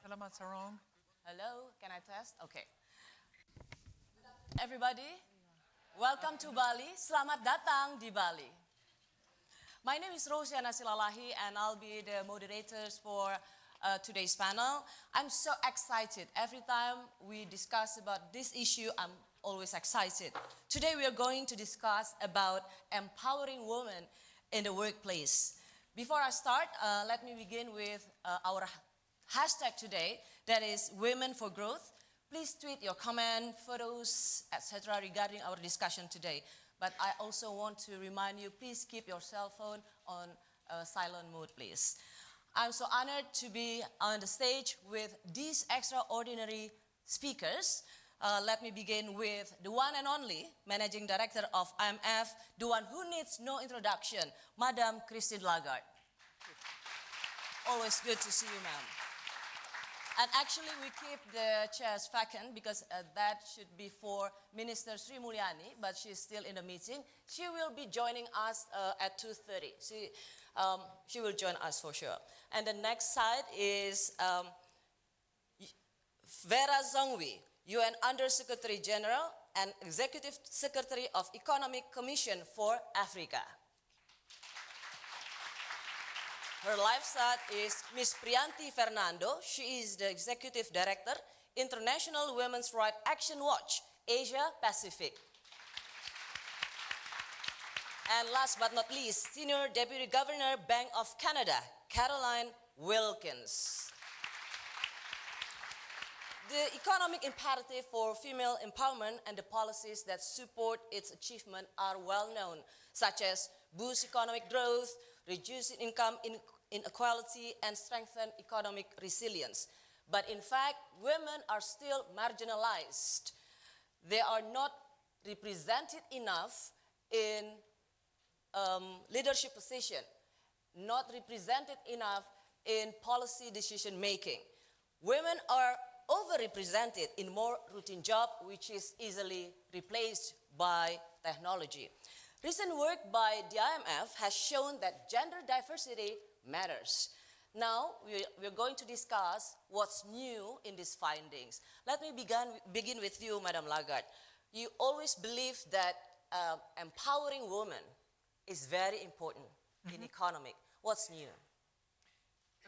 Selamat sarong. Hello, can I test? Okay. Everybody, welcome to Bali. Selamat datang di Bali. My name is Rosiana Silalahi and I'll be the moderators for today's panel. I'm so excited. Every time we discuss about this issue, I'm always excited. Today we are going to discuss about empowering women in the workplace. Before I start, let me begin with our hashtag today, that is Women for Growth. Please tweet your comment, photos, etc. regarding our discussion today. But I also want to remind you, please keep your cell phone on silent mode, please. I'm so honored to be on the stage with these extraordinary speakers. Let me begin with the one and only Managing Director of IMF, the one who needs no introduction, Madam Christine Lagarde. Always good to see you, ma'am. And actually, we keep the chairs vacant because that should be for Minister Sri Mulyani, but she's still in the meeting. She will be joining us at 2:30. She will join us for sure. And the next side is Vera Zongwi, UN Under-Secretary General and Executive Secretary of Economic Commission for Africa. Her life side is Ms. Priyanti Fernando. She is the Executive Director, International Women's Rights Action Watch, Asia Pacific. And last but not least, Senior Deputy Governor, Bank of Canada, Caroline Wilkins. The economic imperative for female empowerment and the policies that support its achievement are well known, such as boost economic growth, reduce income inequality, and strengthen economic resilience. But in fact, women are still marginalized. They are not represented enough in leadership position, not represented enough in policy decision making. Women are overrepresented in more routine jobs, which is easily replaced by technology. Recent work by the IMF has shown that gender diversity matters. Now, we're going to discuss what's new in these findings. Let me begin with you, Madam Lagarde. You always believe that empowering women is very important in economic. What's new?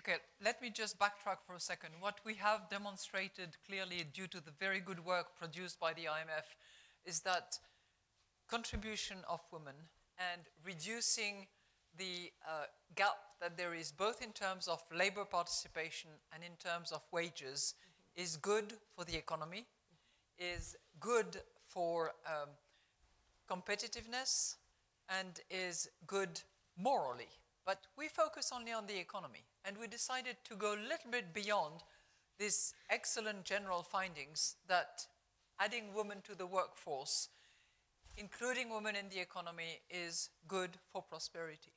Okay, let me just backtrack for a second. What we have demonstrated clearly due to the very good work produced by the IMF is that contribution of women and reducing the gap that there is both in terms of labor participation and in terms of wages is good for the economy, is good for competitiveness, and is good morally. But we focus only on the economy, and we decided to go a little bit beyond these excellent general findings that adding women to the workforce, including women in the economy, is good for prosperity.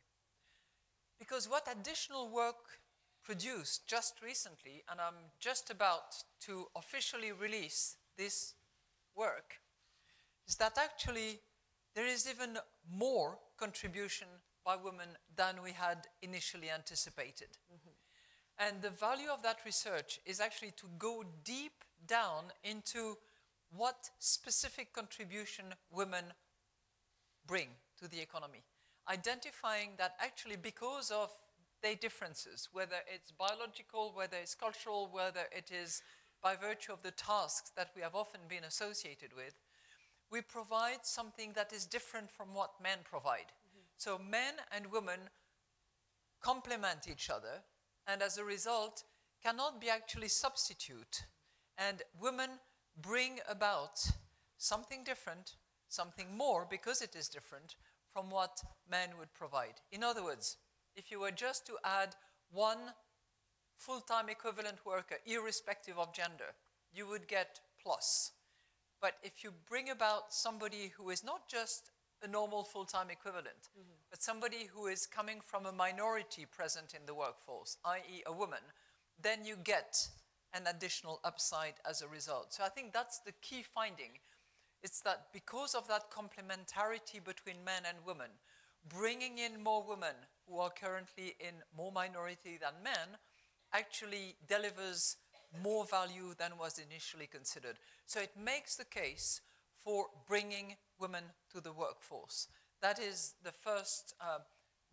Because what additional work produced just recently, and I'm just about to officially release this work, is that actually there is even more contribution by women than we had initially anticipated. And the value of that research is actually to go deep down into what specific contribution women bring to the economy, identifying that actually because of their differences, whether it's biological, whether it's cultural, whether it is by virtue of the tasks that we have often been associated with, we provide something that is different from what men provide. So men and women complement each other, and as a result, cannot be actually substitute. And women bring about something different, something more, because it is different from what men would provide. In other words, if you were just to add one full-time equivalent worker, irrespective of gender, you would get plus. But if you bring about somebody who is not just a normal full-time equivalent, but somebody who is coming from a minority present in the workforce, i.e. a woman, then you get an additional upside as a result. So I think that's the key finding. It's that because of that complementarity between men and women, bringing in more women who are currently in more minority than men actually delivers more value than was initially considered. So it makes the case for bringing women to the workforce. That is the first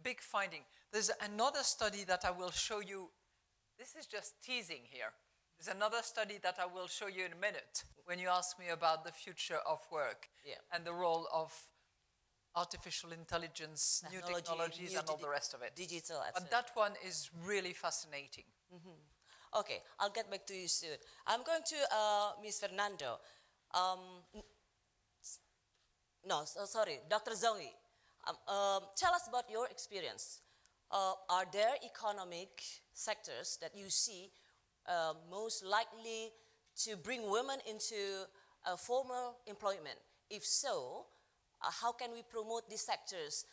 big finding. There's another study that I will show you. This is just teasing here. There's another study that I will show you in a minute when you ask me about the future of work and the role of artificial intelligence, new technologies, and all the rest of it. Digital, but that one is really fascinating. Okay, I'll get back to you soon. I'm going to Ms. Fernando. Sorry, Dr. Zongi. Tell us about your experience. Are there economic sectors that you see most likely to bring women into formal employment? If so, how can we promote these sectors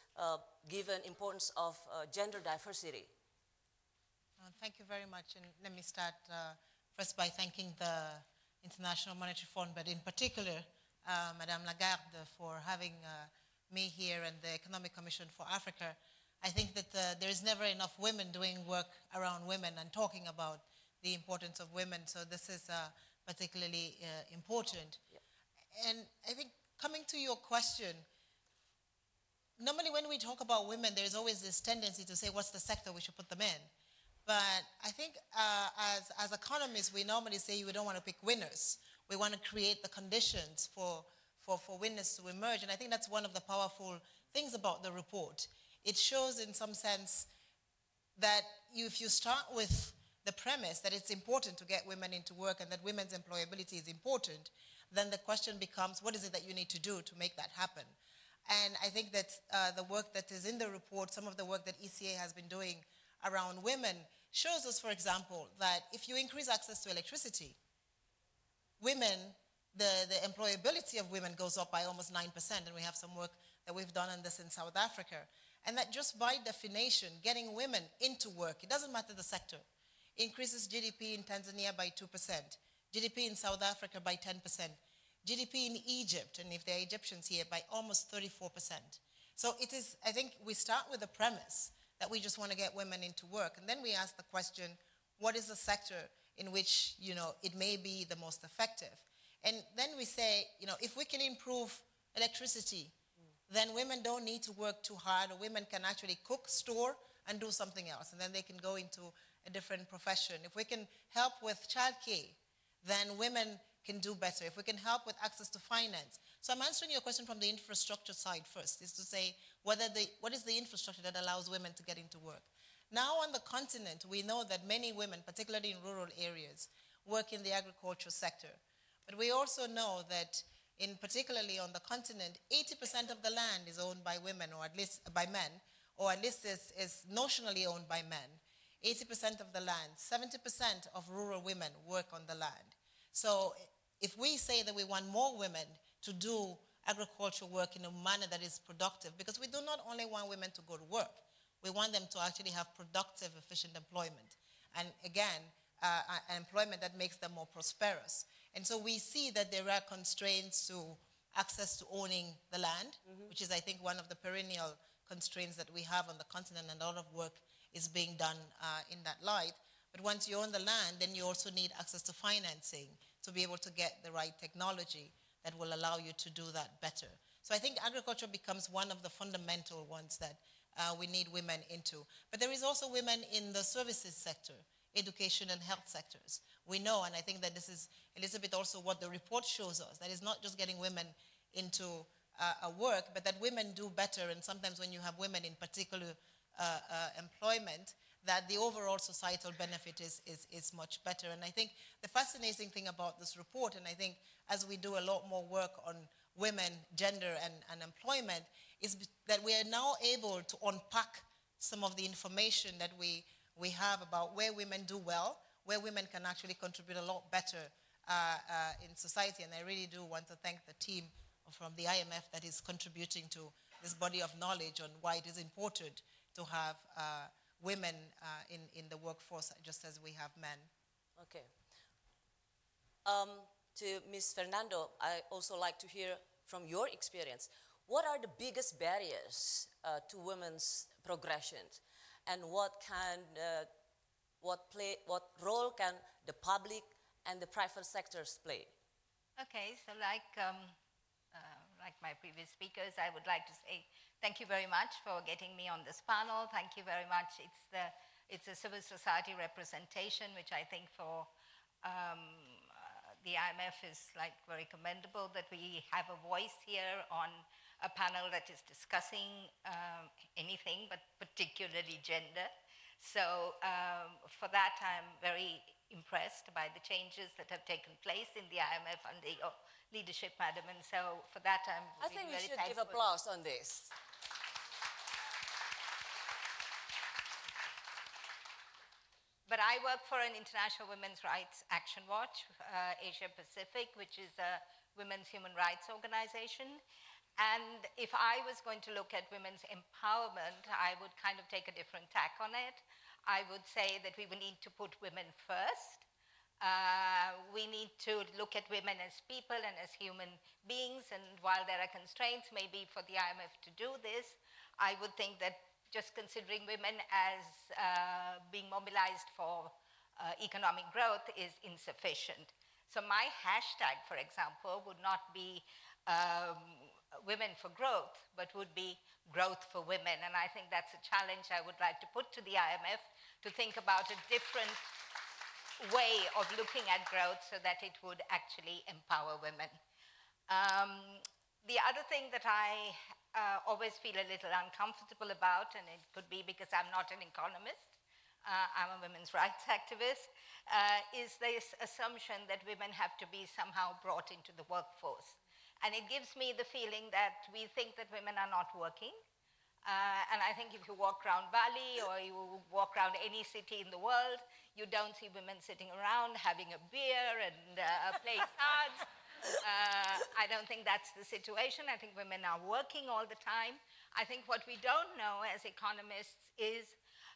given importance of gender diversity? Thank you very much. And let me start first by thanking the International Monetary Fund, but in particular, Madame Lagarde, for having me here and the Economic Commission for Africa. I think that there is never enough women doing work around women and talking about the importance of women. So this is particularly important. And I think coming to your question, normally when we talk about women, there's always this tendency to say, what's the sector we should put them in? But I think as economists, we normally say we don't want to pick winners. We want to create the conditions for winners to emerge. And I think that's one of the powerful things about the report. It shows in some sense that if you start with the premise that it's important to get women into work and that women's employability is important, then the question becomes, what is it that you need to do to make that happen? And I think that the work that is in the report, some of the work that ECA has been doing around women, shows us, for example, that if you increase access to electricity, women, the employability of women goes up by almost 9%, and we have some work that we've done on this in South Africa. And that just by definition, getting women into work, it doesn't matter the sector, increases GDP in Tanzania by 2%, GDP in South Africa by 10%, GDP in Egypt, and if there are Egyptians here, by almost 34%. So it is, I think we start with the premise that we just want to get women into work, and then we ask the question, what is the sector in which, it may be the most effective? And then we say, if we can improve electricity, then women don't need to work too hard, or women can actually cook, store, and do something else, and then they can go into a different profession. If we can help with childcare, then women can do better. If we can help with access to finance. So I'm answering your question from the infrastructure side first, is to say what is the infrastructure that allows women to get into work. Now on the continent, we know that many women, particularly in rural areas, work in the agriculture sector. But we also know that particularly on the continent, 80% of the land is owned by women, or at least by men, or at least is notionally owned by men. 80% of the land, 70% of rural women work on the land. So if we say that we want more women to do agricultural work in a manner that is productive, because we do not only want women to go to work, we want them to actually have productive, efficient employment. And again, employment that makes them more prosperous. And so we see that there are constraints to access to owning the land, which is, I think, one of the perennial constraints that we have on the continent, and a lot of work is being done in that light. But once you own the land, then you also need access to financing to be able to get the right technology that will allow you to do that better. So I think agriculture becomes one of the fundamental ones that we need women into. But there is also women in the services sector, education and health sectors. We know, and I think that this is a little bit also what the report shows us, that it's not just getting women into work, but that women do better, and sometimes when you have women in particular employment, that the overall societal benefit is much better. And I think the fascinating thing about this report, and I think as we do a lot more work on women, gender, and employment, is that we are now able to unpack some of the information that we have about where women do well, where women can actually contribute a lot better in society. And I really do want to thank the team from the IMF that is contributing to this body of knowledge on why it is important to have women in the workforce, just as we have men. Okay. To Ms. Fernando, I also like to hear from your experience. What are the biggest barriers to women's progression, and what role can the public and the private sector's play? Okay, so like my previous speakers, I would like to say thank you very much for getting me on this panel. Thank you very much. It's a civil society representation, which I think for the IMF is like very commendable that we have a voice here on a panel that is discussing anything, but particularly gender. So for that, I'm very impressed by the changes that have taken place in the IMF under your leadership, Madam. And so for that, I think we should give applause on this. But I work for an International Women's Rights Action Watch, Asia Pacific, which is a women's human rights organization. And if I was going to look at women's empowerment, I would kind of take a different tack on it. I would say that we would need to put women first. We need to look at women as people and as human beings. And while there are constraints maybe for the IMF to do this, I would think that just considering women as being mobilized for economic growth is insufficient. So my hashtag, for example, would not be women for growth, but would be growth for women. And I think that's a challenge I would like to put to the IMF, to think about a different way of looking at growth so that it would actually empower women. The other thing that I always feel a little uncomfortable about, and it could be because I'm not an economist, I'm a women's rights activist, is this assumption that women have to be somehow brought into the workforce. And it gives me the feeling that we think that women are not working. And I think if you walk around Bali or you walk around any city in the world, you don't see women sitting around having a beer and playing cards. I don't think that's the situation. I think women are working all the time. I think what we don't know as economists is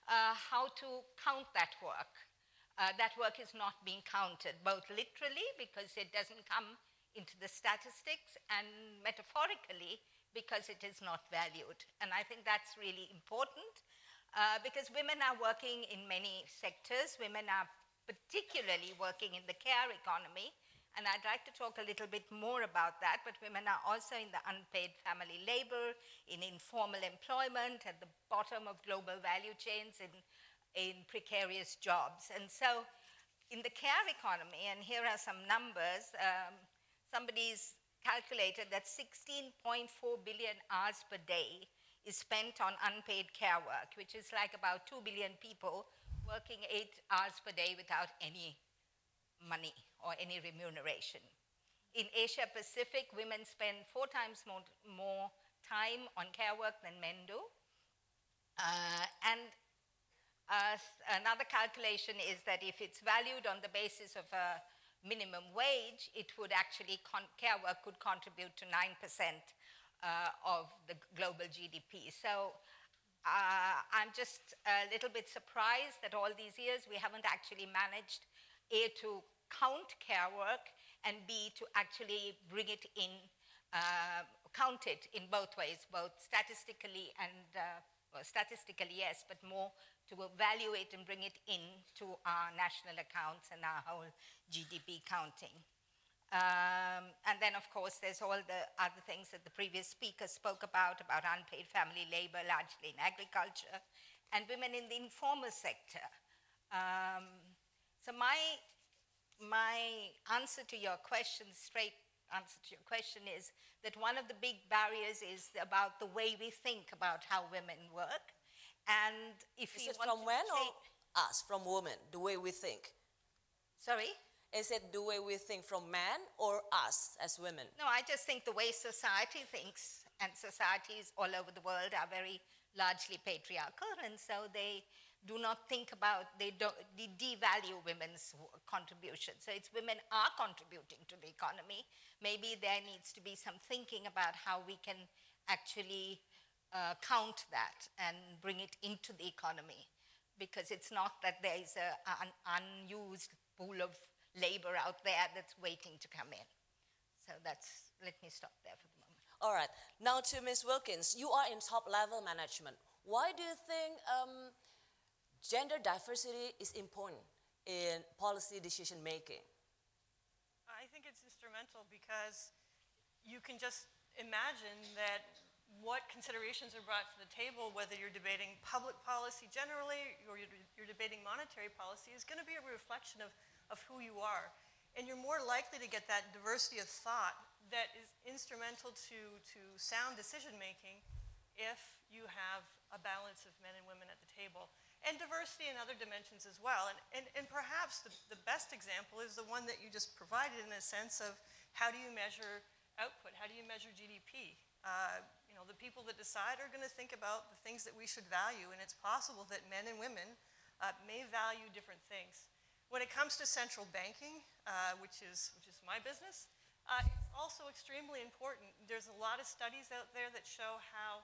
how to count that work. That work is not being counted, both literally because it doesn't come into the statistics, and metaphorically because it is not valued. And I think that's really important because women are working in many sectors. Women are particularly working in the care economy, and I'd like to talk a little bit more about that, but women are also in the unpaid family labor, in informal employment, at the bottom of global value chains, in precarious jobs. And so in the care economy, and here are some numbers, somebody's calculated that 16.4 billion hours per day is spent on unpaid care work, which is like about 2 billion people working 8 hours per day without any money or any remuneration. In Asia Pacific, women spend 4 times more time on care work than men do. Another calculation is that if it's valued on the basis of a minimum wage, it would actually, care work could contribute to 9% of the global GDP. So I'm just a little bit surprised that all these years we haven't actually managed, A, to count care work, and B, to actually bring it in, count it in both ways, both statistically and, well, statistically yes, but more to evaluate and bring it into our national accounts and our whole GDP counting. And then, of course, there's all the other things that the previous speaker spoke about unpaid family labor, largely in agriculture, and women in the informal sector. So my answer to your question, straight answer to your question, is that one of the big barriers is about the way we think about how women work. And if is you it want from to men or us, from women, the way we think? Sorry? Is it the way we think from men or us as women? No, I just think the way society thinks, and societies all over the world are very largely patriarchal, and so they do not think about, they devalue women's contribution. So it's women are contributing to the economy. Maybe there needs to be some thinking about how we can actually count that and bring it into the economy, because it's not that there is an unused pool of labor out there that's waiting to come in. So that's, let me stop there for the moment. All right, now to Ms. Wilkins, you are in top level management. Why do you think gender diversity is important in policy decision making? instrumental because you can just imagine that what considerations are brought to the table, whether you're debating public policy generally or you're debating monetary policy, is going to be a reflection of who you are. And you're more likely to get that diversity of thought that is instrumental to sound decision making if you have a balance of men and women at the table. And diversity in other dimensions as well. And perhaps the best example is the one that you just provided in a sense of how do you measure output? How do you measure GDP? You know, the people that decide are going to think about the things that we should value, and it's possible that men and women may value different things. When it comes to central banking, which is my business, it's also extremely important. There's a lot of studies out there that show how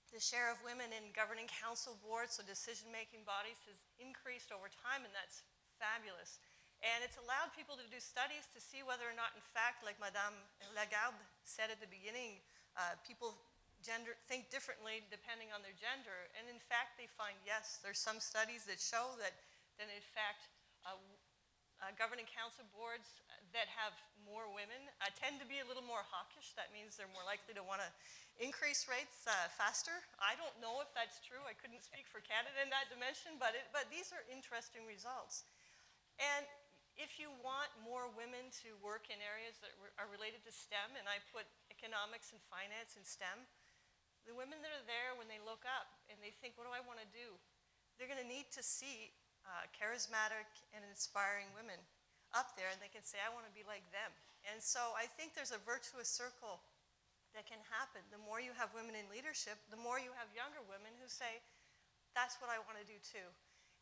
the share of women in governing council boards, so decision-making bodies, has increased over time, and that's fabulous. And it's allowed people to do studies to see whether or not, in fact, like Madame Lagarde said at the beginning, people think differently depending on their gender. And in fact, they find, yes, there's some studies that show that in fact, governing council boards that have more women tend to be a little more hawkish. That means they're more likely to want to increase rates faster. I don't know if that's true. I couldn't speak for Canada in that dimension, but these are interesting results. And if you want more women to work in areas that are related to STEM, and I put economics and finance in STEM, the women that are there, when they look up and they think, what do I want to do? They're going to need to see charismatic and inspiring women up there, and they can say, I want to be like them. And so I think there's a virtuous circle that can happen. The more you have women in leadership, the more you have younger women who say, that's what I want to do too.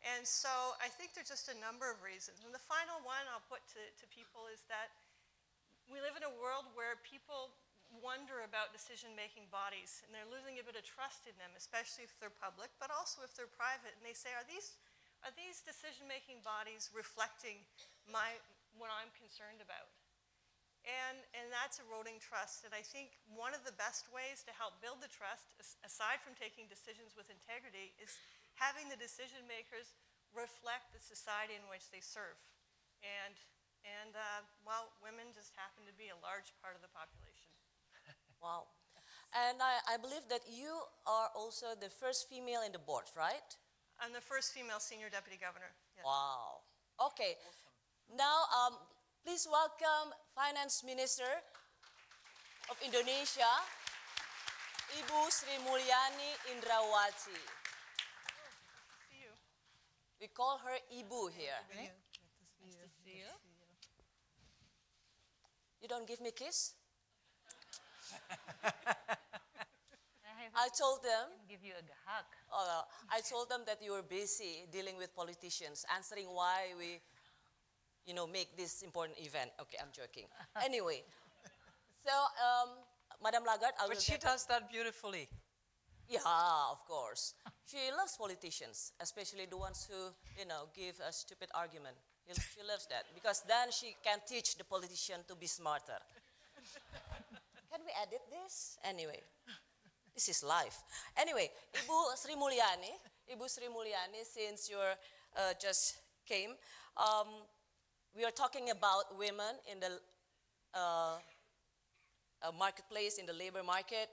And so I think there's just a number of reasons. And the final one I'll put to people is that we live in a world where people wonder about decision-making bodies, and they're losing a bit of trust in them, especially if they're public, but also if they're private. And they say, are these decision-making bodies reflecting what I'm concerned about? And that's eroding trust. And I think one of the best ways to help build the trust, aside from taking decisions with integrity, is having the decision makers reflect the society in which they serve. And well, women just happen to be a large part of the population. Wow. And I believe that you are also the first female in the board, right? I'm the first female senior deputy governor. Yes. Wow. Okay. Awesome. Now, please welcome Finance Minister of Indonesia, Ibu Sri Mulyani Indrawati. We call her Ibu here. Nice to see you. You don't give me a kiss? I told them. Give you a hug. I told them that you were busy dealing with politicians, answering why we, make this important event. Okay, I'm joking. Anyway, so Madame Lagarde, But she does that beautifully. Yeah, of course. She loves politicians, especially the ones who, give a stupid argument. She loves that, because then she can teach the politician to be smarter. Can we edit this? Anyway, this is life. Anyway, Ibu Sri Mulyani, since you just came, we are talking about women in the marketplace, in the labor market.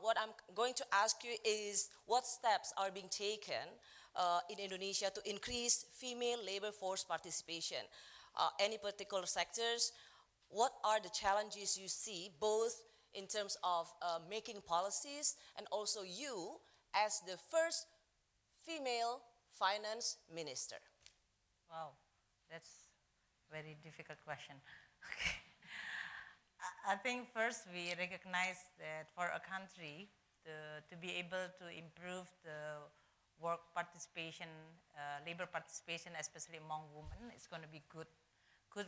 What I'm going to ask you is what steps are being taken in Indonesia to increase female labor force participation? Any particular sectors? What are the challenges you see, both in terms of making policies and also you as the first female finance minister? Wow, that's a very difficult question. Okay. I think first we recognize that for a country to be able to improve the work participation, labor participation, especially among women, it's going to be good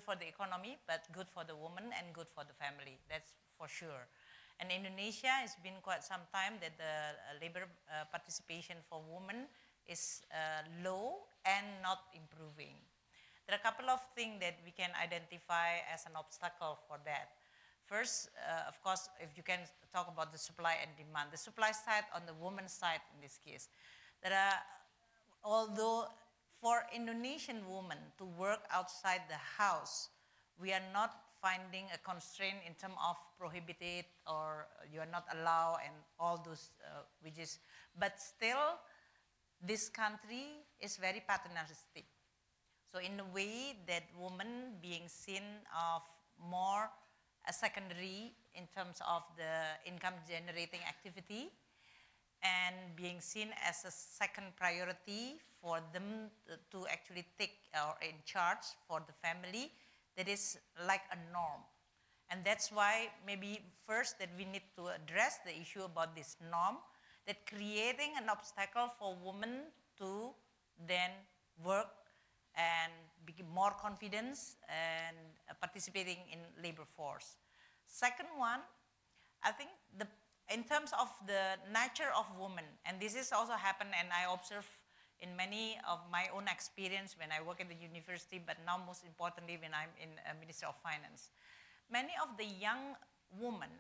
for the economy, but good for the woman and good for the family. That's for sure. And Indonesia, it's been quite some time that the labor participation for women is low and not improving. There are a couple of things that we can identify as an obstacle for that. First, of course, if you can talk about the supply and demand. The supply side on the woman's side in this case. Although for Indonesian women to work outside the house, we are not finding a constraint in terms of prohibited or you are not allowed and all those which is, but still this country is very paternalistic. So in a way that women being seen of more a secondary in terms of the income generating activity and being seen as a second priority for them to actually take or in charge for the family, that is like a norm. And that's why maybe first that we need to address the issue about this norm, that creating an obstacle for women to then work and be more confidence and participating in labor force. Second one, I think in terms of the nature of women, and this is also happened and I observe in many of my own experience when I work at the university, but now most importantly when I'm in a Ministry of Finance. Many of the young women,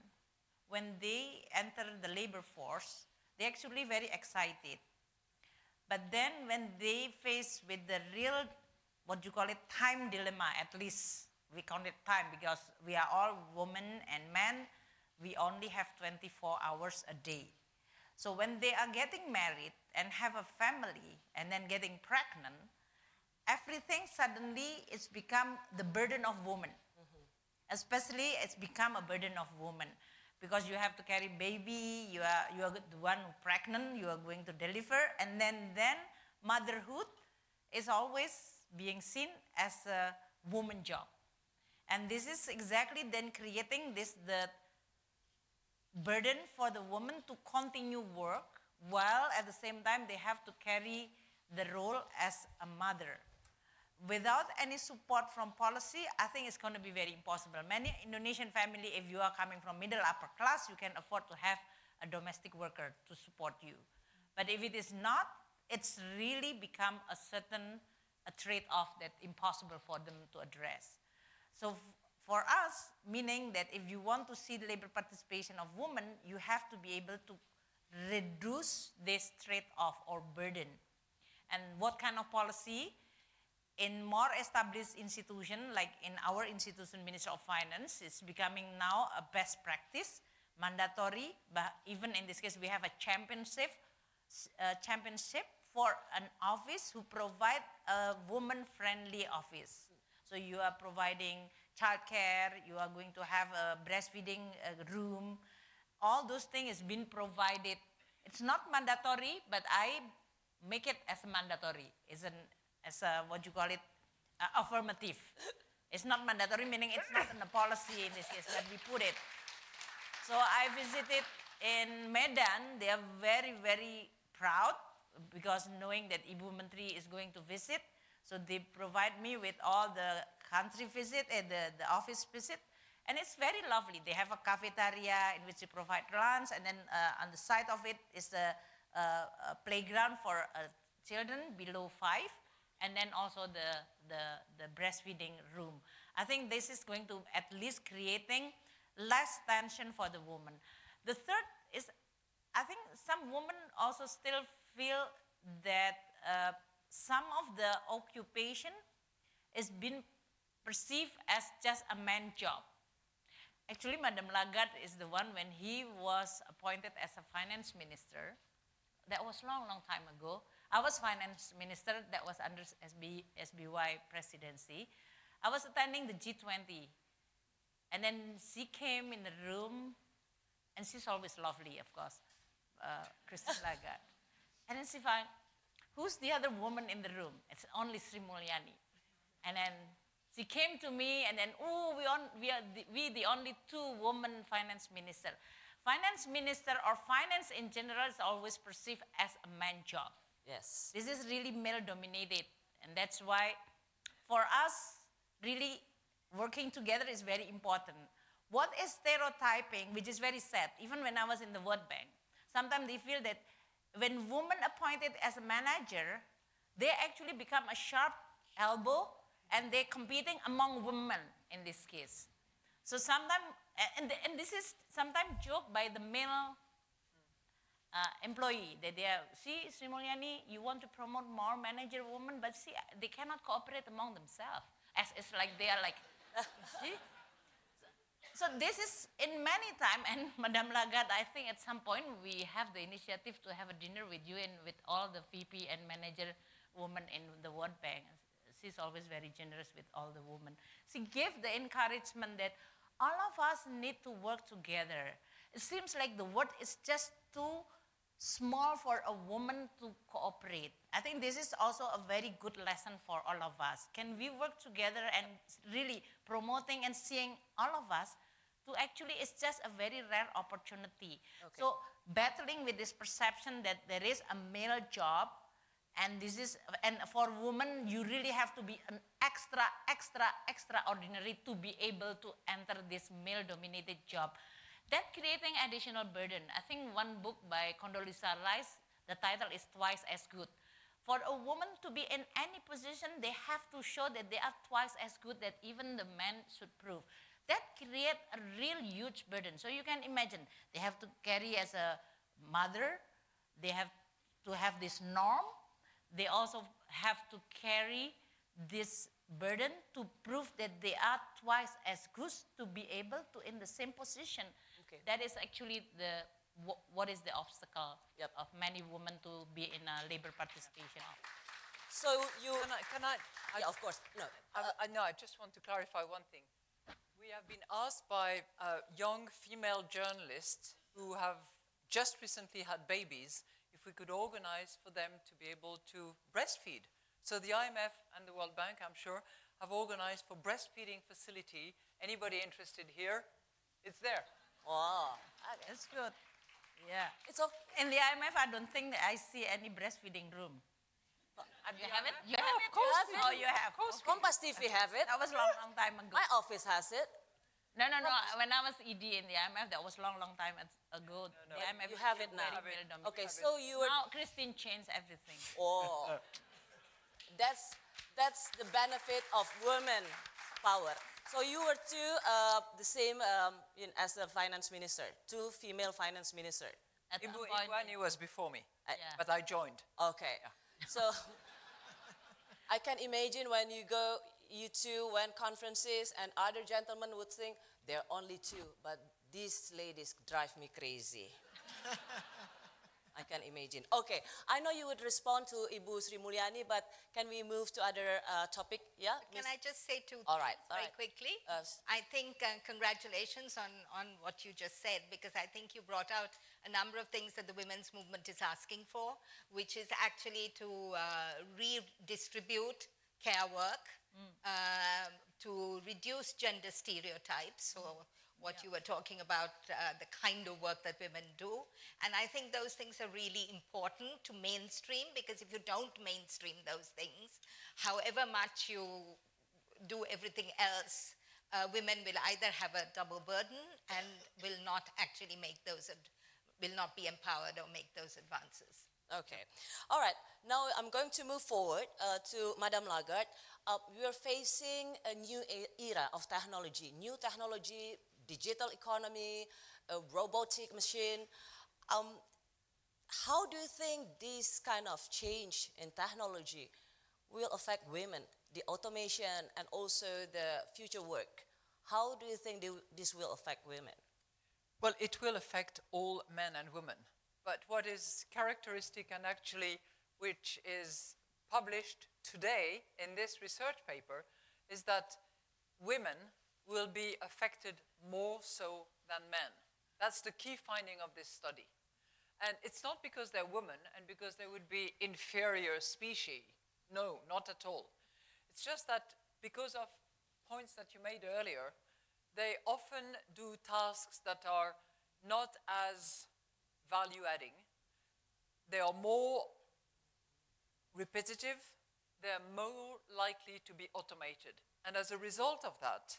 when they enter the labor force, they're actually very excited. But then when they face with the real, what you call it, time dilemma, at least we count it time because we are all women and men, we only have 24 hours a day. So when they are getting married and have a family and then getting pregnant, everything suddenly it's become the burden of women. Especially it's become a burden of women because you have to carry baby, you are the one who pregnant, you are going to deliver, and then motherhood is always being seen as a woman job. And this is exactly then creating the burden for the woman to continue work while at the same time they have to carry the role as a mother. Without any support from policy, I think it's going to be very impossible. Many Indonesian family, if you are coming from middle upper class, you can afford to have a domestic worker to support you. But if it is not, it's really become a trade-off that's impossible for them to address. So for us, meaning that if you want to see the labor participation of women, you have to be able to reduce this trade-off or burden. And what kind of policy? In more established institutions, like in our institution, Ministry of Finance, it's becoming now a best practice, mandatory, but even in this case, we have a championship for an office who provide a woman-friendly office. So you are providing childcare, you are going to have a breastfeeding room, all those things is being provided. It's not mandatory, but I make it as mandatory. As a, what you call it, affirmative. It's not mandatory, meaning it's not in the policy in this case, but we put it. So I visited in Medan. They are very, very proud because knowing that Ibu Menteri is going to visit. So they provide me with all the country visit and the office visit. And it's very lovely. They have a cafeteria in which they provide lunch. And then on the side of it is a playground for children below 5. And then also the breastfeeding room. I think this is going to at least creating less tension for the woman. The third is, I think some women also still feel that some of the occupation is being perceived as just a man's job. Actually, Madam Lagarde is the one when he was appointed as a finance minister. That was long time ago. I was finance minister, that was under SBY presidency. I was attending the G20. And then she came in the room, and she's always lovely, of course, Christine Lagarde. And then she found, who's the other woman in the room? It's only Sri Mulyani. And then she came to me, and then, oh, we the only 2 women finance minister. Finance minister or finance in general is always perceived as a man's job. Yes. This is really male-dominated, and that's why for us, really working together is very important. What is stereotyping, which is very sad, even when I was in the World Bank, sometimes they feel that when women appointed as a manager, they actually become a sharp elbow, and they're competing among women in this case. So sometimes, and this is sometimes joked by the male employee, that they are, see, Sri Mulyani, you want to promote more manager women, but see, they cannot cooperate among themselves. It's like they are like, see? So this is in many times, and Madame Lagarde, I think at some point we have the initiative to have a dinner with you and with all the VP and manager women in the World Bank. She's always very generous with all the women. She gave the encouragement that all of us need to work together. It seems like the world is just too small for a woman to cooperate. I think this is also a very good lesson for all of us. Can we work together and really promoting and seeing all of us to actually, it's just a very rare opportunity. Okay. So battling with this perception that there is a male job and this is, and for women, you really have to be an extraordinary to be able to enter this male-dominated job. That creating additional burden. I think one book by Condoleezza Rice, the title is Twice as Good. For a woman to be in any position, they have to show that they are twice as good that even the men should prove. That creates a real huge burden. So you can imagine, they have to carry as a mother, they have to have this norm, they also have to carry this burden to prove that they are twice as good to be able to in the same position. Okay. That is actually the what is the obstacle of many women to be in a labor participation. So you can I yeah, of course. No. No, I just want to clarify one thing. We have been asked by young female journalists who have just recently had babies if we could organize for them to be able to breastfeed. So the IMF and the World Bank, I'm sure, have organized for breastfeeding facility. Anybody interested here? It's there. Wow. That's good. Yeah. It's okay. In the IMF, I don't think that I see any breastfeeding room. You have it? You have it? Of course. Oh, you have. Kompas TV have it. That was long time ago. My office has it. No. When I was ED in the IMF, that was long time ago. No. The IMF you have it now. Okay, so you were... Now Christine changed everything. Oh. That's the benefit of women power. So you were two, the same as the finance minister, two female finance minister. Ibuani was before me, but I joined. Okay. Yeah. So I can imagine when you go, you two went conferences and other gentlemen would think, they're only two, but these ladies drive me crazy. I can imagine. Okay, I know you would respond to Ibu Sri Mulyani, but can we move to other topic? Yeah. Can I just say two all things right. very quickly? I think congratulations on what you just said, because I think you brought out a number of things that the women's movement is asking for, which is actually to redistribute care work, to reduce gender stereotypes. So what you were talking about, the kind of work that women do. And I think those things are really important to mainstream, because if you don't mainstream those things, however much you do everything else, women will either have a double burden and will not actually make those, will not be empowered or make those advances. Okay. All right. Now I'm going to move forward to Madame Lagarde. We are facing a new era of technology, digital economy, a robotic machine. How do you think this kind of change in technology will affect women, the automation and also the future work? How do you think this will affect women? Well, it will affect all men and women. But what is characteristic and actually which is published today in this research paper is that women will be affected more so than men. That's the key finding of this study. And it's not because they're women and because they would be inferior species. No, not at all. It's just that because of points that you made earlier, they often do tasks that are not as value-adding. They are more repetitive. They're more likely to be automated. And as a result of that,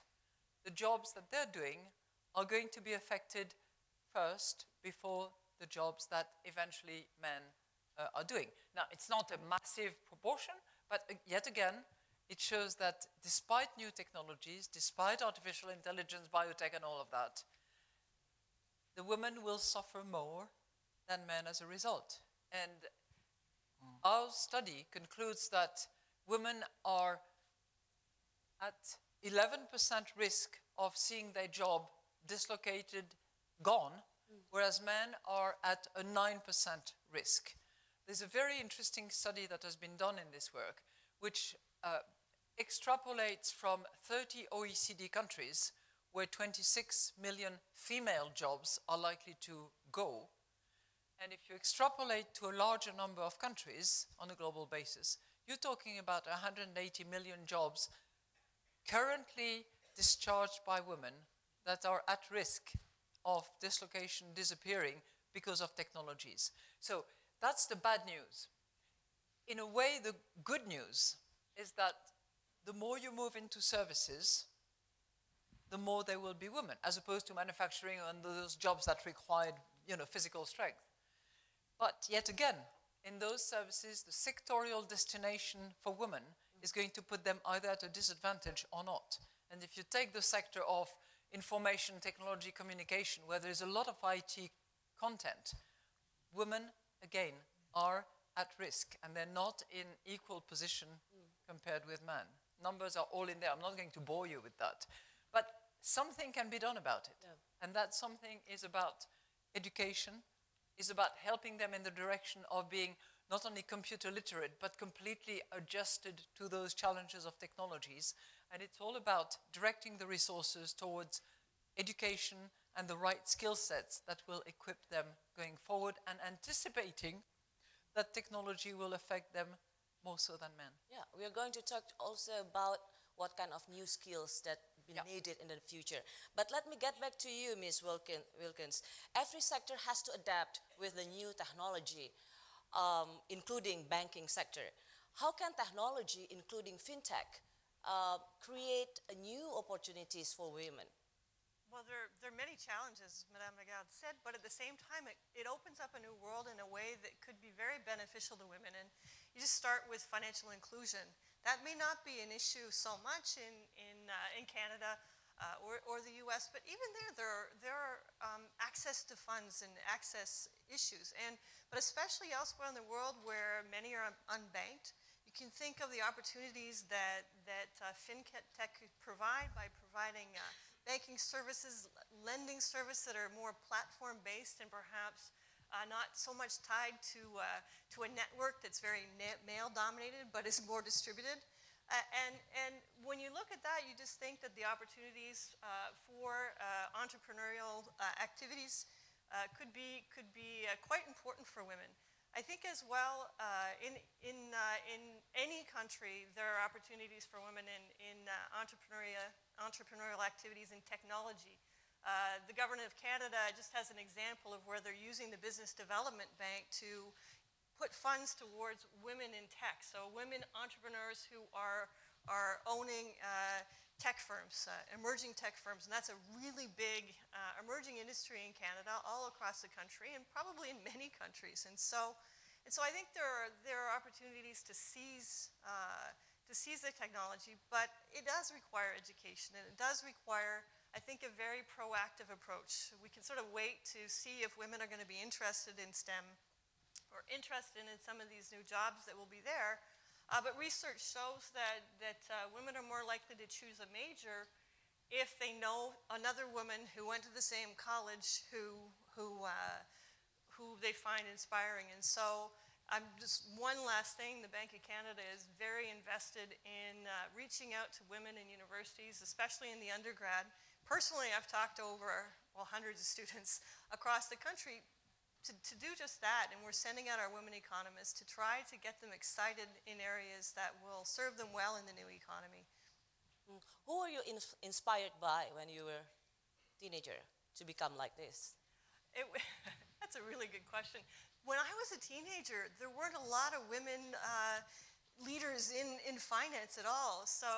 the jobs that they're doing are going to be affected first before the jobs that eventually men are doing. Now, it's not a massive proportion, but yet again, it shows that despite new technologies, despite artificial intelligence, biotech, and all of that, the women will suffer more than men as a result. And our study concludes that women are at 11% risk of seeing their job dislocated, gone, whereas men are at a 9% risk. There's a very interesting study that has been done in this work, which extrapolates from 30 OECD countries where 26 million female jobs are likely to go. And if you extrapolate to a larger number of countries on a global basis, you're talking about 180 million jobs currently discharged by women that are at risk of dislocation disappearing because of technologies. So that's the bad news. In a way, the good news is that the more you move into services, the more there will be women, as opposed to manufacturing and those jobs that required, physical strength. But yet again, in those services, the sectorial destination for women is going to put them either at a disadvantage or not. And if you take the sector of information technology communication, where there's a lot of IT content, women, again, are at risk, and they're not in equal position compared with men. Numbers are all in there. I'm not going to bore you with that. But something can be done about it. Yeah. And that something is about education, is about helping them in the direction of being not only computer literate, but completely adjusted to those challenges of technologies. And it's all about directing the resources towards education and the right skill sets that will equip them going forward, and anticipating that technology will affect them more so than men. Yeah, we are going to talk also about what kind of new skills that be needed in the future. But let me get back to you, Ms. Wilkins. Every sector has to adapt with the new technology, including banking sector. How can technology, including fintech, create new opportunities for women? Well, there are many challenges, Madame Lagarde said, but at the same time, it opens up a new world in a way that could be very beneficial to women. And you just start with financial inclusion. That may not be an issue so much in Canada or the US, but even there are access to funds and access issues. But especially elsewhere in the world where many are unbanked, you can think of the opportunities that fintech could provide by providing banking services, lending services that are more platform-based and perhaps not so much tied to a network that's very male-dominated, but is more distributed. And when you look at that, you just think that the opportunities for entrepreneurial activities could be quite important for women. I think as well, in any country, there are opportunities for women in entrepreneurial activities in technology. The government of Canada just has an example of where they're using the Business Development Bank to put funds towards women in tech. So women entrepreneurs who are owning tech firms, emerging tech firms, and that's a really big emerging industry in Canada, all across the country, and probably in many countries. And so I think there are opportunities to seize the technology, but it does require education, and it does require, I think, a very proactive approach. We can sort of wait to see if women are going to be interested in STEM or interested in some of these new jobs that will be there. But research shows that women are more likely to choose a major if they know another woman who went to the same college who they find inspiring. And so just one last thing, the Bank of Canada is very invested in reaching out to women in universities, especially in the undergrad. Personally, I've talked to over hundreds of students across the country to do just that, and we're sending out our women economists to try to get them excited in areas that will serve them well in the new economy. Who were you inspired by when you were a teenager to become like this? That's a really good question. When I was a teenager, there weren't a lot of women leaders in finance at all, so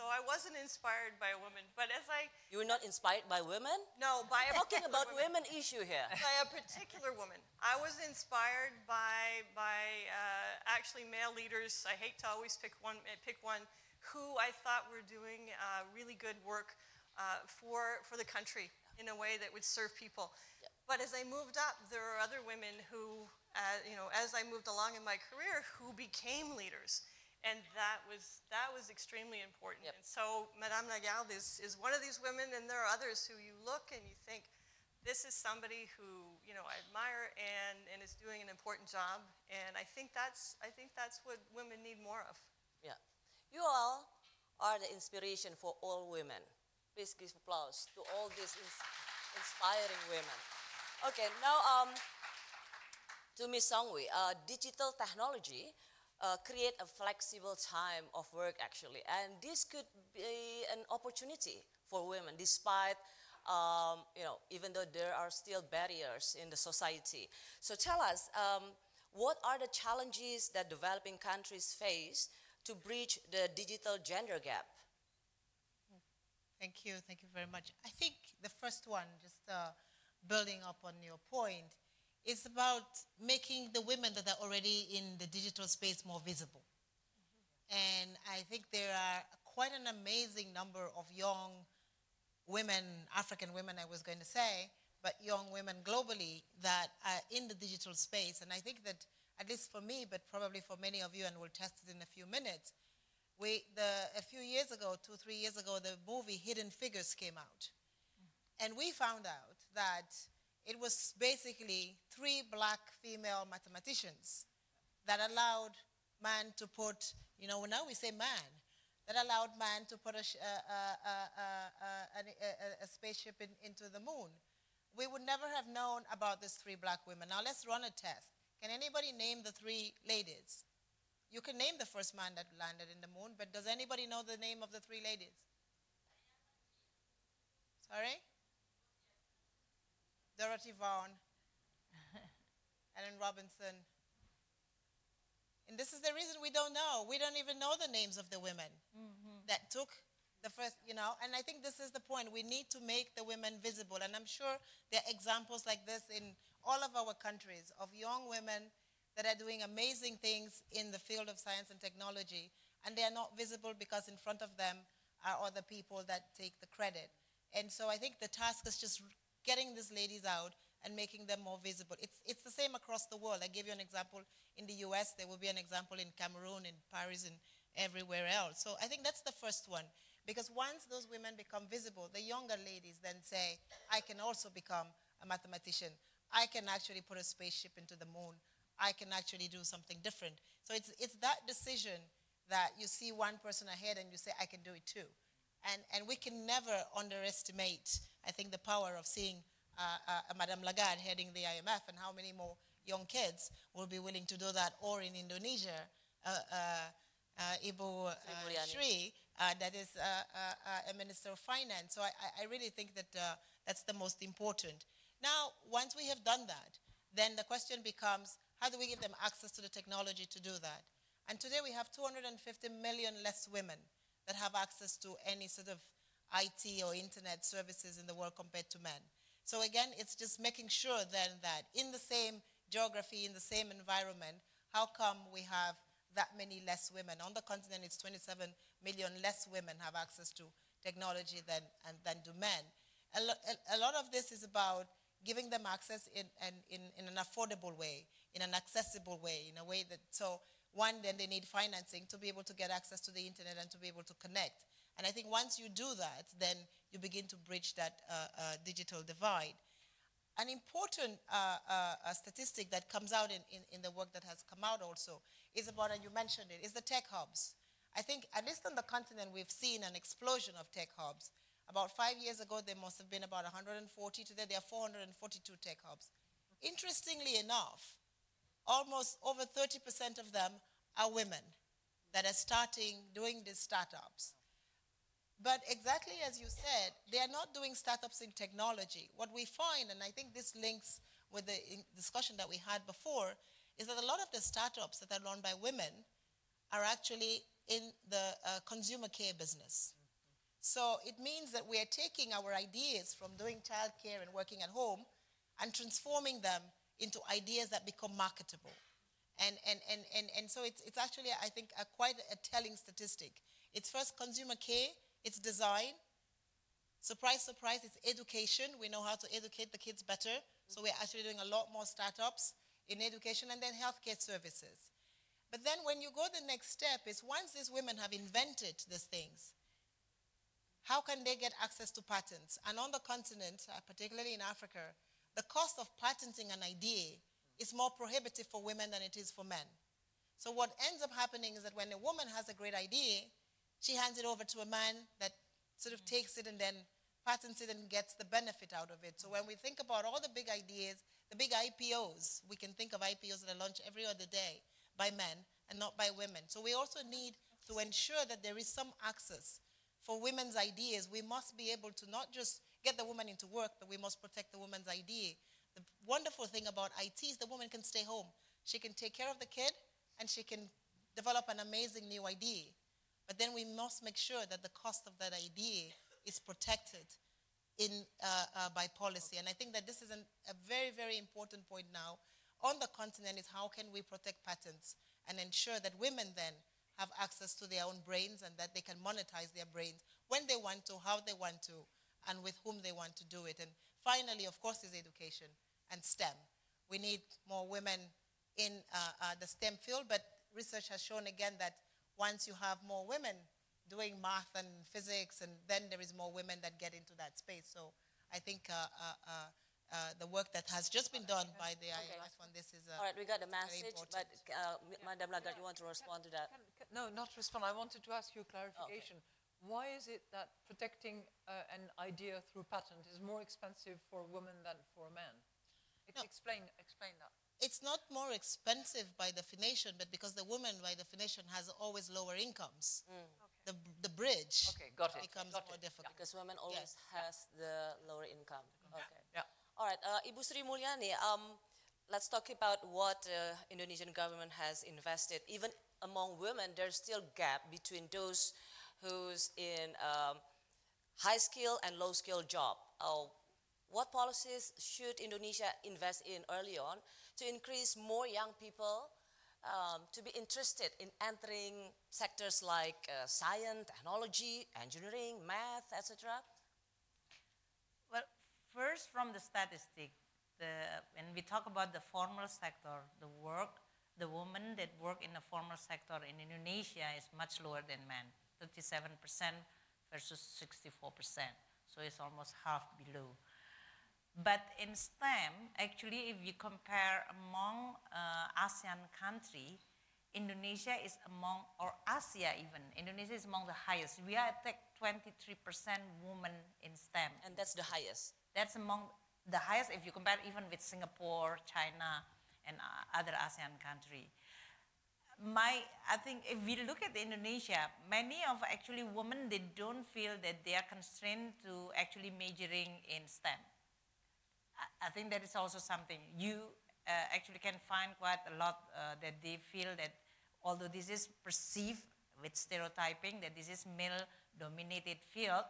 I wasn't inspired by a woman. But as you were not inspired by women? No, by a talking about women issue here. By a particular woman. I was inspired by actually male leaders. I hate to always pick one who I thought were doing really good work for the country in a way that would serve people. Yep. But as I moved up, there are other women who, as I moved along in my career, who became leaders. And that was extremely important. Yep. And so Madame Lagarde is one of these women, and there are others who you look and you think, this is somebody who, you know, I admire and is doing an important job. And I think that's what women need more of. Yeah. You all are the inspiration for all women. Please give applause to all these inspiring women. Okay, now to Ms. Songwi, digital technology create a flexible time of work actually, and this could be an opportunity for women despite you know, even though there are still barriers in the society. So tell us, what are the challenges that developing countries face to bridge the digital gender gap? Thank you very much. I think the first one, just building up on your point, is about making the women that are already in the digital space more visible. And I think there are quite an amazing number of young women, African women I was going to say, but young women globally that are in the digital space. And I think that, at least for me, but probably for many of you, and we'll test it in a few minutes, a few years ago, 2-3 years ago, the movie Hidden Figures came out. And we found out that it was basically 3 black female mathematicians that allowed man to put, you know, now we say man, that allowed man to put a spaceship into the moon. We would never have known about these 3 black women. Now let's run a test. Can anybody name the 3 ladies? You can name the first man that landed in the moon, but does anybody know the name of the 3 ladies? Sorry? Dorothy Vaughan, Ellen Robinson. And this is the reason we don't know. We don't even know the names of the women that took the first, you know. And I think this is the point. We need to make the women visible. And I'm sure there are examples like this in all of our countries of young women that are doing amazing things in the field of science and technology. And they are not visible because in front of them are other people that take the credit. And so I think the task is just getting these ladies out and making them more visible. It's the same across the world. I gave you an example in the US. There will be an example in Cameroon, in Paris, and everywhere else. So I think that's the first one. Because once those women become visible, the younger ladies then say, I can also become a mathematician. I can actually put a spaceship into the moon. I can actually do something different. So it's that decision that you see one person ahead and you say, I can do it too. And we can never underestimate, I think, the power of seeing Madame Lagarde heading the IMF and how many more young kids will be willing to do that, or in Indonesia, Ibu Sri, that is a Minister of Finance. So I really think that that's the most important. Now, once we have done that, then the question becomes, how do we give them access to the technology to do that? And today we have 250 million less women that have access to any sort of IT or internet services in the world compared to men. So again, it's just making sure then that in the same geography, in the same environment, how come we have that many less women? On the continent, it's 27 million less women have access to technology than do men. A lot of this is about giving them access in an affordable way, in an accessible way, in a way that, so one, then they need financing to be able to get access to the internet and to be able to connect. And I think once you do that, then you begin to bridge that digital divide. An important statistic that comes out in the work that has come out also is about, and you mentioned it, is the tech hubs. I think, at least on the continent, we've seen an explosion of tech hubs. About 5 years ago, there must have been about 140. Today, there are 442 tech hubs. Interestingly enough, almost over 30% of them are women that are doing these startups. But exactly as you said, they are not doing startups in technology. What we find, and I think this links with the discussion that we had before, is that a lot of the startups that are run by women are actually in the consumer care business. So it means that we are taking our ideas from doing childcare and working at home and transforming them into ideas that become marketable. And so it's actually, I think, quite a telling statistic. It's first consumer care, it's design. Surprise, surprise, it's education. We know how to educate the kids better. So we're actually doing a lot more startups in education, and then healthcare services. But then when you go the next step is once these women have invented these things, how can they get access to patents? And on the continent, particularly in Africa, the cost of patenting an idea is more prohibitive for women than it is for men. So what ends up happening is that when a woman has a great idea, she hands it over to a man that sort of takes it and then patents it and gets the benefit out of it. So when we think about all the big ideas, the big IPOs, we can think of IPOs that are launched every other day by men and not by women. So we also need to ensure that there is some access for women's ideas. We must be able to not just get the woman into work, but we must protect the woman's idea. The wonderful thing about IT is the woman can stay home. She can take care of the kid and she can develop an amazing new idea. But then we must make sure that the cost of that idea is protected by policy. And I think that this is a very, very important point now on the continent is how can we protect patents and ensure that women then have access to their own brains and that they can monetize their brains when they want to, how they want to, and with whom they want to do it. And finally, of course, is education and STEM. We need more women in the STEM field, but research has shown again that once you have more women doing math and physics, and then there is more women that get into that space. So I think the work that has just been done by the IMF on this is all right, we got the message, but Madam Lagarde, you want to respond to that? No, not respond. I wanted to ask you a clarification. Okay. Why is it that protecting an idea through patent is more expensive for a woman than for a man? Explain that. It's not more expensive by definition, but because the woman, by definition, has always lower incomes. The bridge becomes more difficult. Because women always has the lower income. Okay. Yeah. All right, Ibu Sri Mulyani, let's talk about what Indonesian government has invested. Even among women, there's still gap between those who's in high skill and low skill job. What policies should Indonesia invest in early on to increase more young people to be interested in entering sectors like science, technology, engineering, math, etc.? Well, first from the statistic, when we talk about the formal sector, the women that work in the formal sector in Indonesia is much lower than men, 37% versus 64%. So it's almost half below. But in STEM, actually, if you compare among ASEAN countries, Indonesia is among, or Asia even, Indonesia is among the highest. We are at 23% women in STEM. And that's the highest? That's among the highest if you compare even with Singapore, China, and other ASEAN countries. I think if we look at Indonesia, many of actually women, they don't feel that they are constrained to actually majoring in STEM. I think that is also something. You actually can find quite a lot that they feel that although this is perceived with stereotyping, that this is male-dominated field,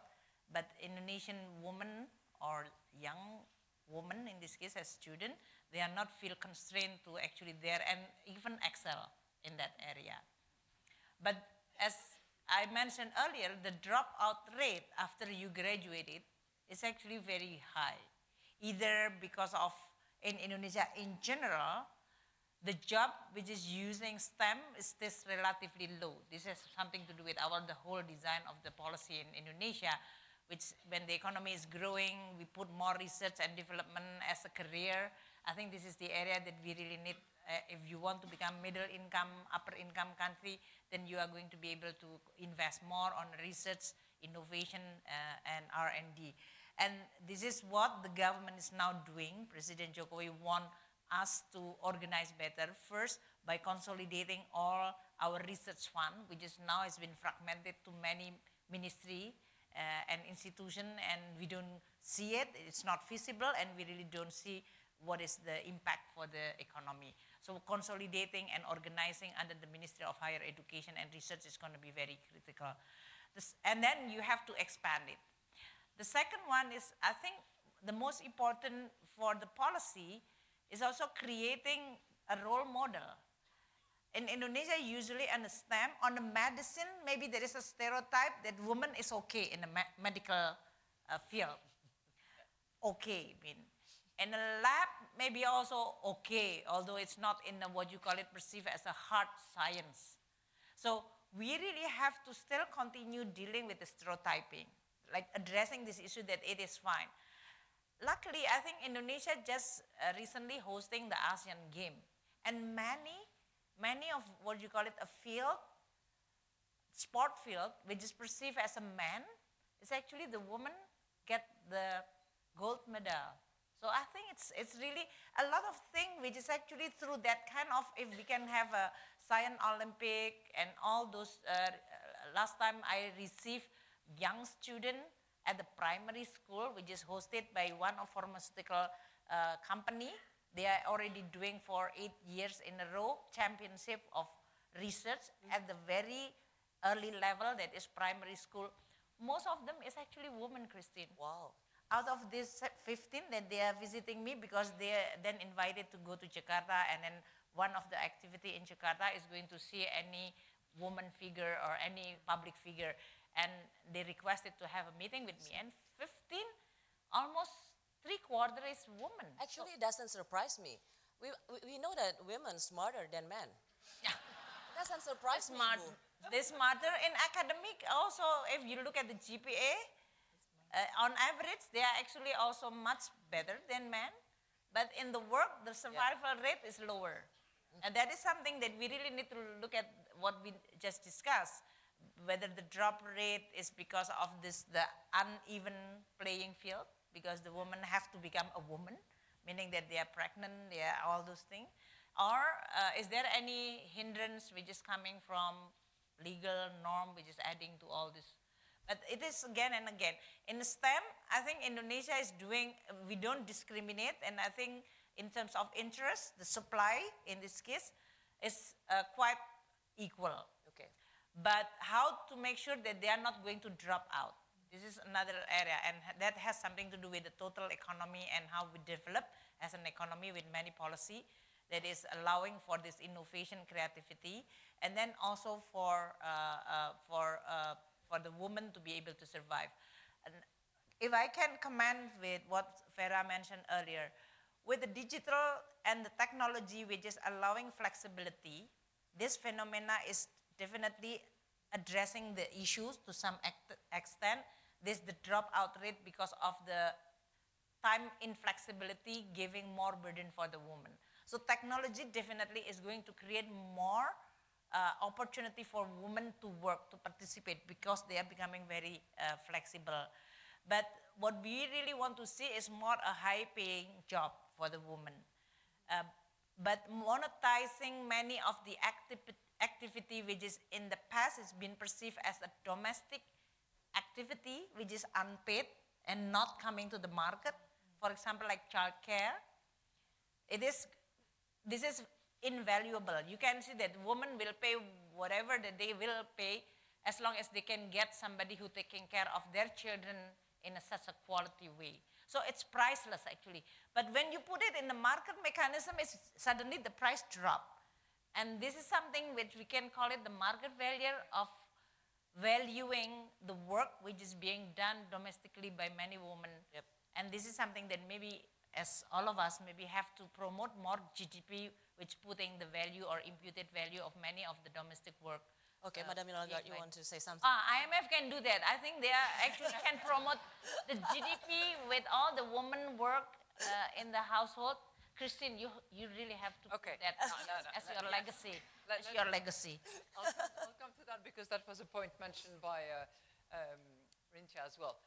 but Indonesian women or young women, in this case as students, they are not feel constrained to actually there and even excel in that area. But as I mentioned earlier, the dropout rate after you graduated is actually very high. Either because of, in Indonesia in general, the job which is using STEM is still relatively low. This has something to do with the whole design of the policy in Indonesia, which when the economy is growing, we put more research and development as a career. I think this is the area that we really need. If you want to become middle income, upper income country, then you are going to be able to invest more on research, innovation, and R&D. And this is what the government is now doing. President Jokowi wants us to organize better, first by consolidating all our research fund, which is now has been fragmented to many ministries and institutions, and we don't see it, it's not feasible, and we really don't see what is the impact for the economy. So consolidating and organizing under the Ministry of Higher Education and Research is going to be very critical. And then you have to expand it. The second one is, I think, the most important for the policy is also creating a role model. In Indonesia, usually on the STEM, on the medicine, maybe there is a stereotype that woman is okay in the medical field. Okay, I mean. In a lab, maybe also okay, although it's not in what you call it perceived as a hard science. So we really have to still continue dealing with the stereotyping, like addressing this issue that it is fine. Luckily, I think Indonesia just recently hosting the ASEAN game, and many of what you call it a field, sport field, which is perceived as a man, is actually the woman get the gold medal. So I think it's really a lot of things which is actually through that kind of, if we can have a Science Olympic and all those, last time I received young student at the primary school, which is hosted by one of pharmaceutical company. They are already doing for 8 years in a row championship of research at the very early level, that is primary school. Most of them is actually women, Christine. Wow. Out of these 15 that they are visiting me, because they are then invited to go to Jakarta, and then one of the activity in Jakarta is going to see any woman figure or any public figure, and they requested to have a meeting with me, and 15, almost 3/4 is women. Actually, it doesn't surprise me. We know that women smarter than men. Yeah. Doesn't surprise me. Smart, Bu. they smarter in academic also. If you look at the GPA, on average, they are actually also much better than men. But in the work, the survival rate is lower. And that is something that we really need to look at, what we just discussed, whether the drop rate is because of this, the uneven playing field, because the women have to become a woman, meaning that they are pregnant, they are all those things. Or is there any hindrance which is coming from legal norm, which is adding to all this? But it is again and again. In STEM, I think Indonesia is doing, we don't discriminate, and I think in terms of interest, the supply in this case is quite equal. Okay. But how to make sure that they are not going to drop out? This is another area, and that has something to do with the total economy and how we develop as an economy with many policy that is allowing for this innovation, creativity, and then also for the woman to be able to survive. And if I can comment with what Farah mentioned earlier, with the digital and the technology which is allowing flexibility, this phenomena is definitely addressing the issues to some extent. This the dropout rate because of the time inflexibility giving more burden for the woman. So technology definitely is going to create more opportunity for women to work, to participate, because they are becoming very flexible. But what we really want to see is more a high-paying job for the woman. But monetizing many of the activity which is in the past has been perceived as a domestic activity which is unpaid and not coming to the market. For example, like childcare, this is invaluable. You can see that women will pay whatever that they will pay as long as they can get somebody who taking care of their children in such a quality way. So it's priceless actually. But when you put it in the market mechanism, it's suddenly the price drop. And this is something which we can call it the market failure of valuing the work which is being done domestically by many women. Yep. And this is something that maybe as all of us maybe have to promote more GDP, which putting the value or imputed value of many of the domestic work. Okay, Madam Ilaga, you want to say something? IMF can do that. I think they are actually can promote the GDP with all the women work in the household. Christine, you really have to put that as your legacy. As your legacy. I'll come to that because that was a point mentioned by Rintia as well.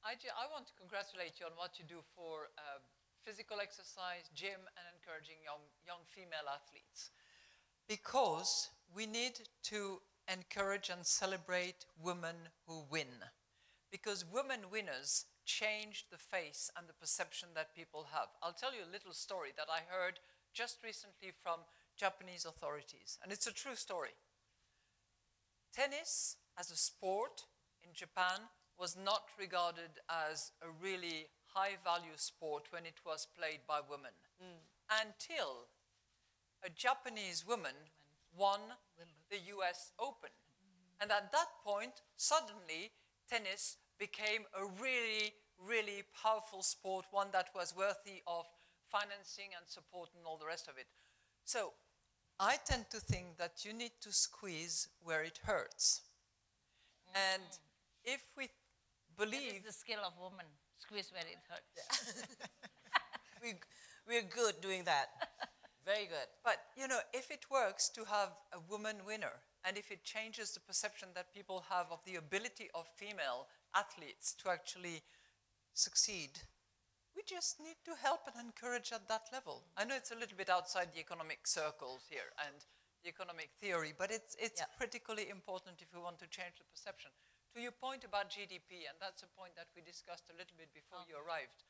I want to congratulate you on what you do for physical exercise, gym, and encouraging young female athletes. Because we need to encourage and celebrate women who win. Because women winners change the face and the perception that people have. I'll tell you a little story that I heard just recently from Japanese authorities, and it's a true story. Tennis as a sport in Japan was not regarded as a really high-value sport when it was played by women, until a Japanese woman won the US Open. And at that point, suddenly, tennis became a really really powerful sport, one that was worthy of financing and support and all the rest of it. So I tend to think that you need to squeeze where it hurts. And if we believe... That is the skill of women, squeeze where it hurts. We're good doing that. Very good. But, you know, if it works to have a woman winner, and if it changes the perception that people have of the ability of female athletes to actually succeed, we just need to help and encourage at that level. I know it's a little bit outside the economic circles here and the economic theory, but it's critically important if we want to change the perception. To your point about GDP, and that's a point that we discussed a little bit before you arrived,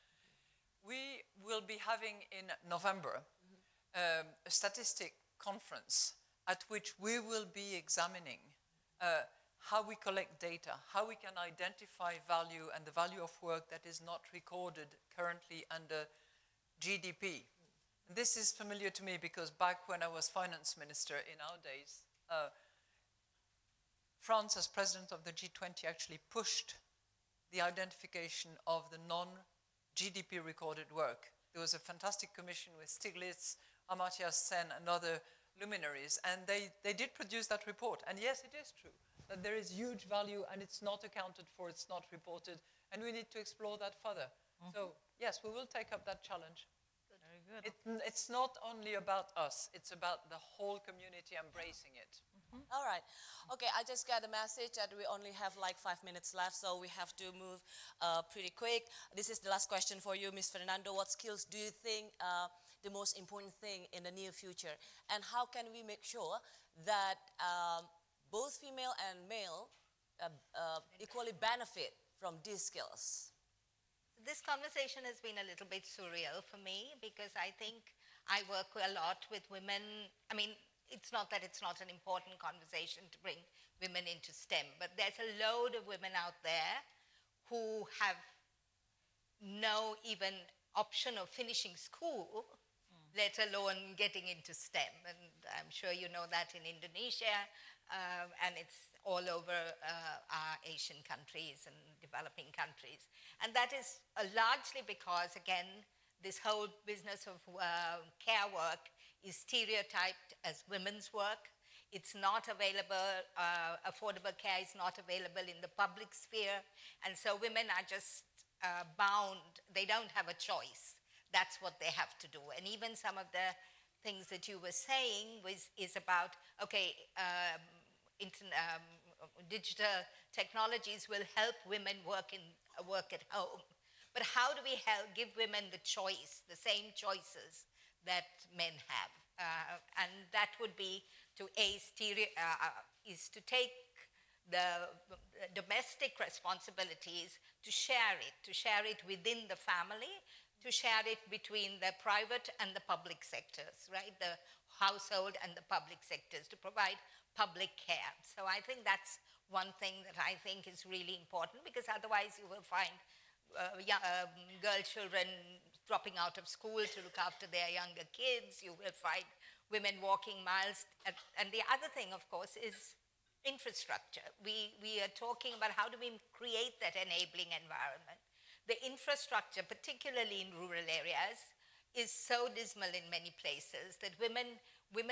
we will be having in November a statistic conference at which we will be examining how we collect data, how we can identify value and the value of work that is not recorded currently under GDP. And this is familiar to me because back when I was finance minister in our days, France, as president of the G20, actually pushed the identification of the non-GDP recorded work. There was a fantastic commission with Stiglitz, Amartya Sen, and other luminaries, and they did produce that report. And yes, it is true that there is huge value and it's not accounted for, it's not reported, and we need to explore that further. So yes, we will take up that challenge. Very good. It's not only about us, it's about the whole community embracing it. All right. Okay, I just got a message that we only have like 5 minutes left, so we have to move pretty quick. This is the last question for you, Ms. Fernando. What skills do you think the most important thing in the near future? And how can we make sure that both female and male equally benefit from these skills? This conversation has been a little bit surreal for me because I think I work a lot with women. I mean, it's not that it's not an important conversation to bring women into STEM, but there's a load of women out there who have no even option of finishing school, let alone getting into STEM. And I'm sure you know that in Indonesia, and it's all over our Asian countries and developing countries. And that is largely because, again, this whole business of care work is stereotyped as women's work. It's not available, affordable care is not available in the public sphere. And so women are just bound, they don't have a choice. That's what they have to do. And even some of the things that you were saying is about, okay, digital technologies will help women work at home. But how do we give women the choice, the same choices that men have? And that would be to is to take the domestic responsibilities, to share it within the family, to share it between the private and the public sectors, right? The household and the public sectors, to provide public care. So I think that's one thing that I think is really important, because otherwise you will find girl children dropping out of school to look after their younger kids. You will find women walking miles. And the other thing, of course, is infrastructure. We are talking about how do we create that enabling environment. The infrastructure, particularly in rural areas, is so dismal in many places that women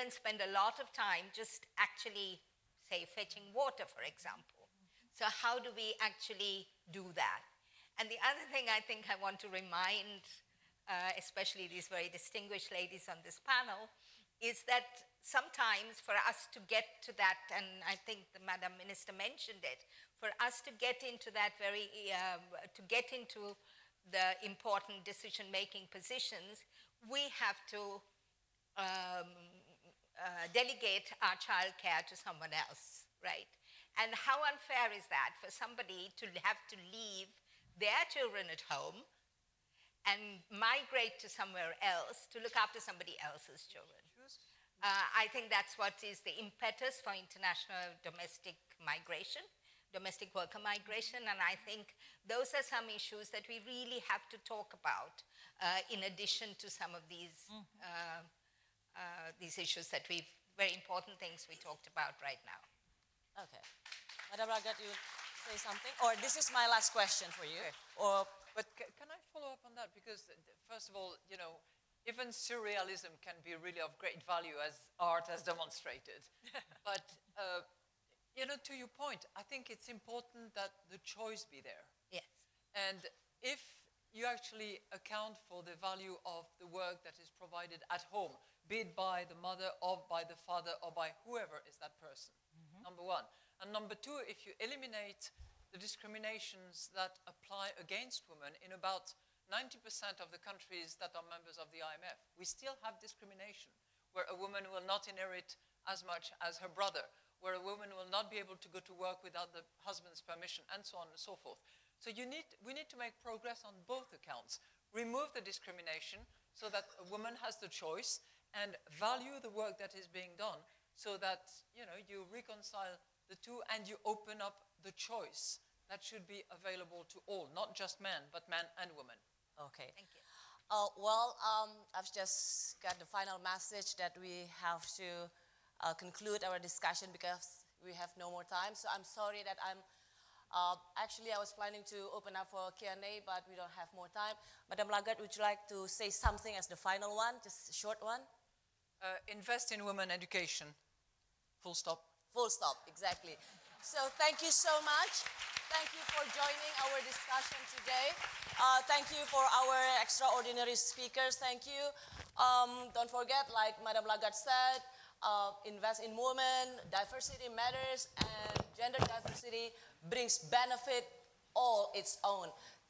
spend a lot of time just actually, say, fetching water, for example. So how do we actually do that? And the other thing I think I want to remind, especially these very distinguished ladies on this panel, is that sometimes for us to get to that, and I think the Madam Minister mentioned it, for us to get into that to get into the important decision-making positions, we have to delegate our childcare to someone else, right? And how unfair is that for somebody to have to leave their children at home and migrate to somewhere else to look after somebody else's children? I think that's what is the impetus for international domestic migration, domestic worker migration, and I think those are some issues that we really have to talk about in addition to some of these issues that very important things we talked about right now. Okay. Madam Lagarde, you say something? Or this is my last question for you. Okay. Or But can I follow up on that? Because first of all, you know, even surrealism can be really of great value as art has demonstrated. But, you know, to your point, I think it's important that the choice be there. Yes. And if you actually account for the value of the work that is provided at home, be it by the mother or by the father or by whoever is that person, number one. And number two, if you eliminate the discriminations that apply against women in about 90% of the countries that are members of the IMF, we still have discrimination, where a woman will not inherit as much as her brother, where a woman will not be able to go to work without the husband's permission, and so on and so forth. So we need to make progress on both accounts. Remove the discrimination so that a woman has the choice, and value the work that is being done so that, you know, you reconcile the two and you open up the choice that should be available to all, not just men, but men and women. Okay. Thank you. I've just got the final message that we have to conclude our discussion because we have no more time. So I'm sorry that actually I was planning to open up for Q&A, but we don't have more time. Madam Lagarde, would you like to say something as the final one, just a short one? Invest in women education. Full stop. Full stop, exactly. So thank you so much. Thank you for joining our discussion today. Thank you for our extraordinary speakers. Thank you. Don't forget, like Madam Lagarde said, invest in women, diversity matters, and gender diversity brings benefit all its own.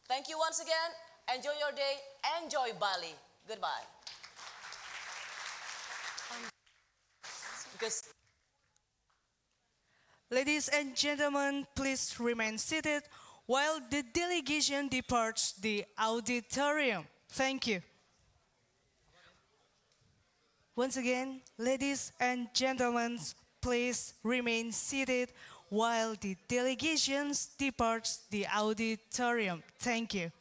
Thank you once again. Enjoy your day. Enjoy Bali. Goodbye. Ladies and gentlemen, please remain seated while the delegation departs the auditorium. Thank you. Once again, ladies and gentlemen, please remain seated while the delegations departs the auditorium. Thank you.